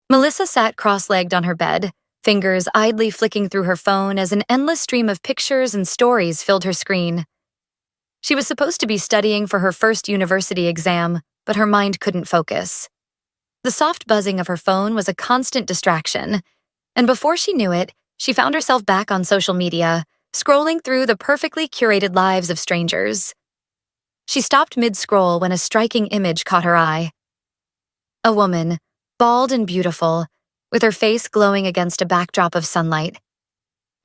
Melissa sat cross-legged on her bed, fingers idly flicking through her phone as an endless stream of pictures and stories filled her screen. She was supposed to be studying for her first university exam, but her mind couldn't focus. The soft buzzing of her phone was a constant distraction, and before she knew it, she found herself back on social media, scrolling through the perfectly curated lives of strangers. She stopped mid-scroll when a striking image caught her eye. A woman, bald and beautiful, with her face glowing against a backdrop of sunlight.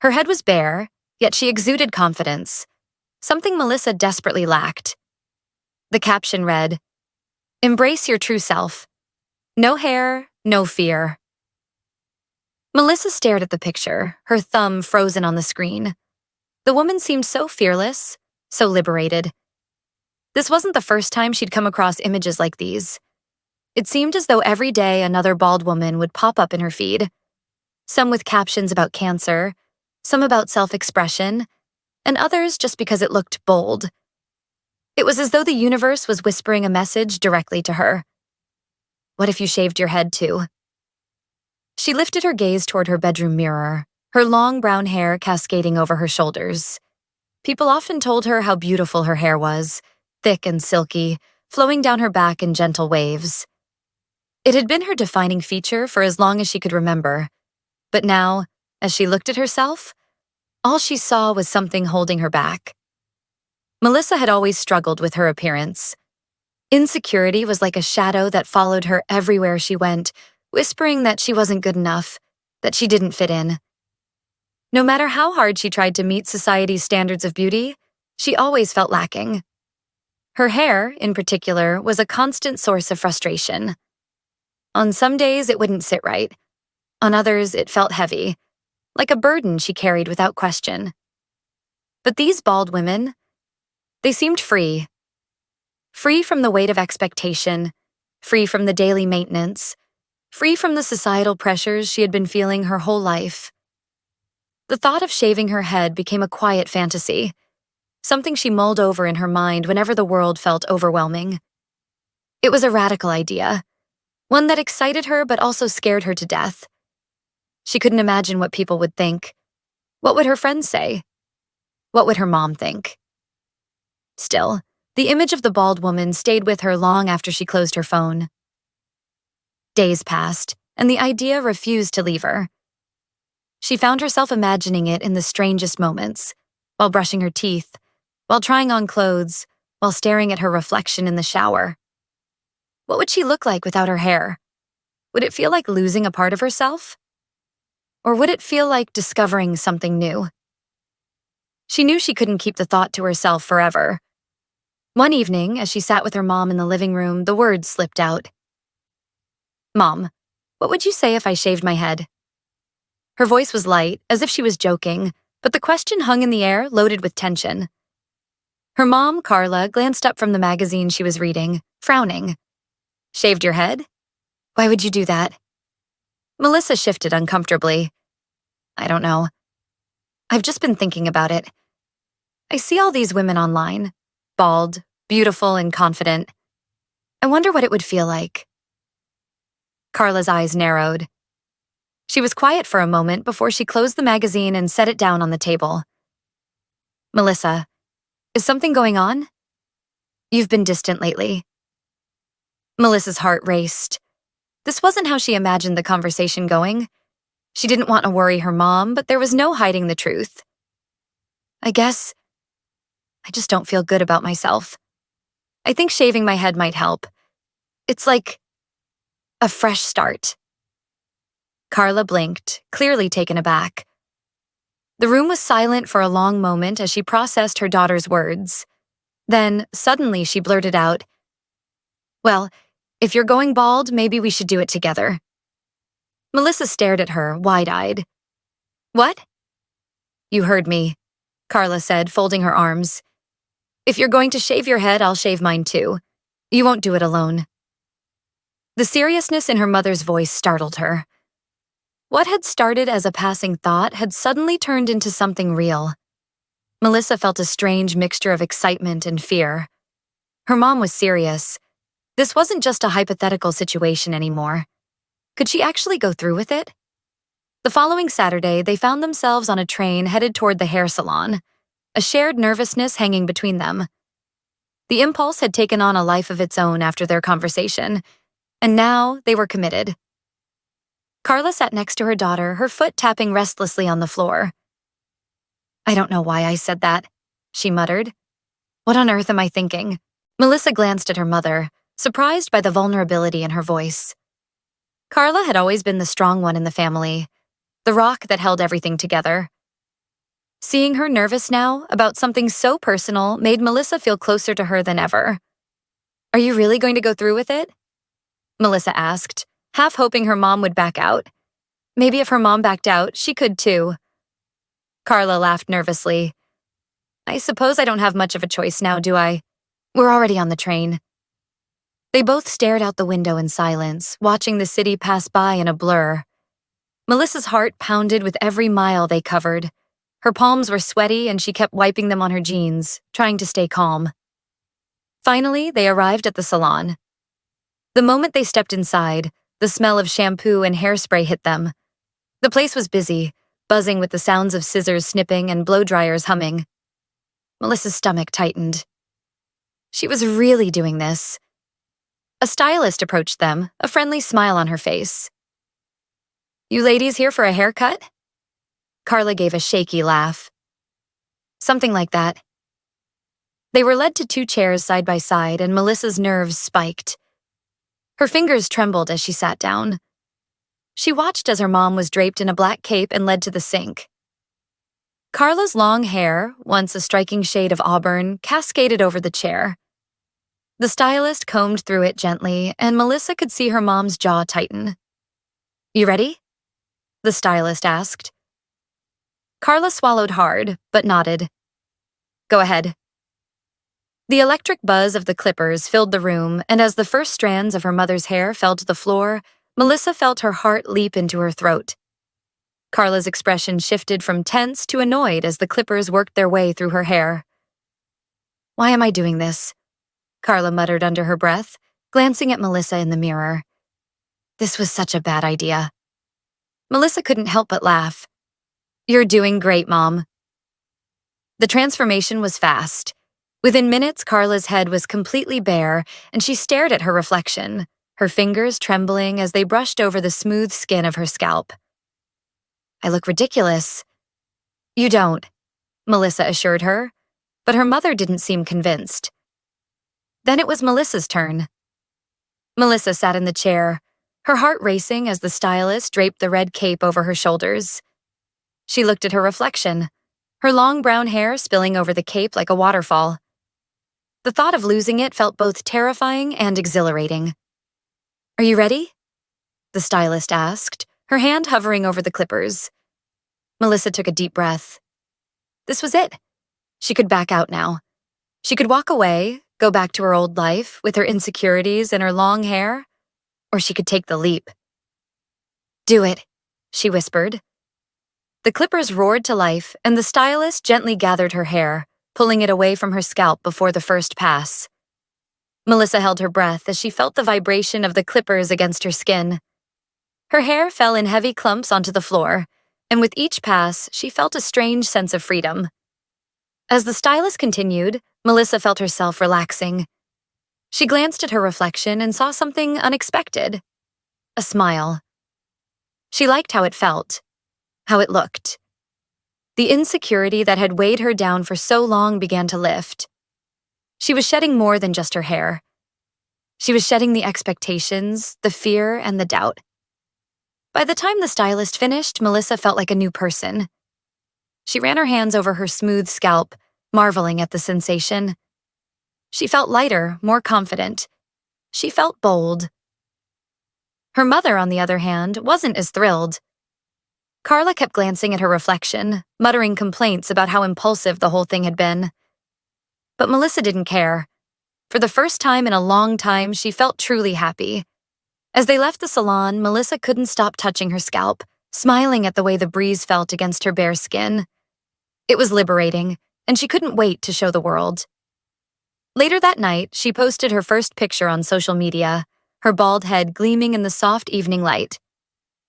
Her head was bare, yet she exuded confidence, something Melissa desperately lacked. The caption read, "Embrace your true self. No hair, no fear." Melissa stared at the picture, her thumb frozen on the screen. The woman seemed so fearless, so liberated. This wasn't the first time she'd come across images like these. It seemed as though every day another bald woman would pop up in her feed, some with captions about cancer, some about self-expression, and others just because it looked bold. It was as though the universe was whispering a message directly to her. What if you shaved your head too? She lifted her gaze toward her bedroom mirror, her long brown hair cascading over her shoulders. People often told her how beautiful her hair was, thick and silky, flowing down her back in gentle waves. It had been her defining feature for as long as she could remember, but now, as she looked at herself, all she saw was something holding her back. Melissa had always struggled with her appearance. Insecurity was like a shadow that followed her everywhere she went, whispering that she wasn't good enough, that she didn't fit in. No matter how hard she tried to meet society's standards of beauty, she always felt lacking. Her hair, in particular, was a constant source of frustration. On some days, it wouldn't sit right. On others, it felt heavy, like a burden she carried without question. But these bald women, they seemed free. Free from the weight of expectation, free from the daily maintenance, free from the societal pressures she had been feeling her whole life. The thought of shaving her head became a quiet fantasy, something she mulled over in her mind whenever the world felt overwhelming. It was a radical idea, one that excited her but also scared her to death. She couldn't imagine what people would think. What would her friends say? What would her mom think? Still, the image of the bald woman stayed with her long after she closed her phone. Days passed, and the idea refused to leave her. She found herself imagining it in the strangest moments, while brushing her teeth, while trying on clothes, while staring at her reflection in the shower. What would she look like without her hair? Would it feel like losing a part of herself? Or would it feel like discovering something new? She knew she couldn't keep the thought to herself forever. One evening, as she sat with her mom in the living room, the words slipped out. "Mom, what would you say if I shaved my head?" Her voice was light, as if she was joking, but the question hung in the air, loaded with tension. Her mom, Carla, glanced up from the magazine she was reading, frowning. "Shaved your head? Why would you do that?" Melissa shifted uncomfortably. "I don't know. I've just been thinking about it. I see all these women online, bald, beautiful, and confident. I wonder what it would feel like." Carla's eyes narrowed. She was quiet for a moment before she closed the magazine and set it down on the table. "Melissa, is something going on? You've been distant lately." Melissa's heart raced. This wasn't how she imagined the conversation going. She didn't want to worry her mom, but there was no hiding the truth. "I guess I just don't feel good about myself. I think shaving my head might help. It's like a fresh start." Carla blinked, clearly taken aback. The room was silent for a long moment as she processed her daughter's words. Then, suddenly, she blurted out, "Well, if you're going bald, maybe we should do it together." Melissa stared at her, wide-eyed. "What?" "You heard me," Carla said, folding her arms. "If you're going to shave your head, I'll shave mine too. You won't do it alone." The seriousness in her mother's voice startled her. What had started as a passing thought had suddenly turned into something real. Melissa felt a strange mixture of excitement and fear. Her mom was serious. This wasn't just a hypothetical situation anymore. Could she actually go through with it? The following Saturday, they found themselves on a train headed toward the hair salon, a shared nervousness hanging between them. The impulse had taken on a life of its own after their conversation, and now they were committed. Carla sat next to her daughter, her foot tapping restlessly on the floor. "I don't know why I said that," she muttered. "What on earth am I thinking?" Melissa glanced at her mother, surprised by the vulnerability in her voice. Carla had always been the strong one in the family, the rock that held everything together. Seeing her nervous now about something so personal made Melissa feel closer to her than ever. "Are you really going to go through with it?" Melissa asked, half hoping her mom would back out. Maybe if her mom backed out, she could too. Carla laughed nervously. "I suppose I don't have much of a choice now, do I? We're already on the train." They both stared out the window in silence, watching the city pass by in a blur. Melissa's heart pounded with every mile they covered. Her palms were sweaty and she kept wiping them on her jeans, trying to stay calm. Finally, they arrived at the salon. The moment they stepped inside, the smell of shampoo and hairspray hit them. The place was busy, buzzing with the sounds of scissors snipping and blow dryers humming. Melissa's stomach tightened. She was really doing this. A stylist approached them, a friendly smile on her face. "You ladies here for a haircut?" Carla gave a shaky laugh. "Something like that." They were led to 2 chairs side by side, and Melissa's nerves spiked. Her fingers trembled as she sat down. She watched as her mom was draped in a black cape and led to the sink. Carla's long hair, once a striking shade of auburn, cascaded over the chair. The stylist combed through it gently, and Melissa could see her mom's jaw tighten. "You ready?" the stylist asked. Carla swallowed hard, but nodded. "Go ahead." The electric buzz of the clippers filled the room, and as the first strands of her mother's hair fell to the floor, Melissa felt her heart leap into her throat. Carla's expression shifted from tense to annoyed as the clippers worked their way through her hair. "Why am I doing this?" Carla muttered under her breath, glancing at Melissa in the mirror. This was such a bad idea. Melissa couldn't help but laugh. "You're doing great, Mom." The transformation was fast. Within minutes, Carla's head was completely bare, and she stared at her reflection, her fingers trembling as they brushed over the smooth skin of her scalp. "I look ridiculous." "You don't," Melissa assured her, but her mother didn't seem convinced. Then it was Melissa's turn. Melissa sat in the chair, her heart racing as the stylist draped the red cape over her shoulders. She looked at her reflection, her long brown hair spilling over the cape like a waterfall. The thought of losing it felt both terrifying and exhilarating. "Are you ready?" the stylist asked, her hand hovering over the clippers. Melissa took a deep breath. This was it. She could back out now. She could walk away, go back to her old life with her insecurities and her long hair, or she could take the leap. "Do it," she whispered. The clippers roared to life, and the stylist gently gathered her hair, pulling it away from her scalp before the first pass. Melissa held her breath as she felt the vibration of the clippers against her skin. Her hair fell in heavy clumps onto the floor, and with each pass, she felt a strange sense of freedom. As the stylist continued, Melissa felt herself relaxing. She glanced at her reflection and saw something unexpected. A smile. She liked how it felt. How it looked. The insecurity that had weighed her down for so long began to lift. She was shedding more than just her hair. She was shedding the expectations, the fear, and the doubt. By the time the stylist finished, Melissa felt like a new person. She ran her hands over her smooth scalp, marveling at the sensation. She felt lighter, more confident. She felt bold. Her mother, on the other hand, wasn't as thrilled. Carla kept glancing at her reflection, muttering complaints about how impulsive the whole thing had been. But Melissa didn't care. For the first time in a long time, she felt truly happy. As they left the salon, Melissa couldn't stop touching her scalp, smiling at the way the breeze felt against her bare skin. It was liberating, and she couldn't wait to show the world. Later that night, she posted her first picture on social media, her bald head gleaming in the soft evening light.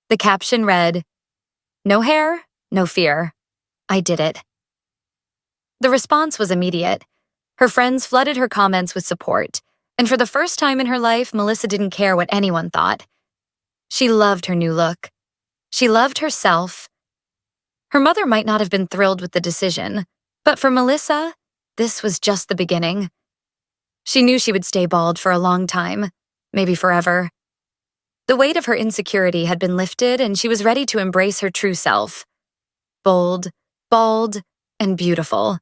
The caption read, "No hair, no fear. I did it." The response was immediate. Her friends flooded her comments with support, and for the first time in her life, Melissa didn't care what anyone thought. She loved her new look. She loved herself. Her mother might not have been thrilled with the decision, but for Melissa, this was just the beginning. She knew she would stay bald for a long time, maybe forever. The weight of her insecurity had been lifted, and she was ready to embrace her true self. Bold, bald, and beautiful.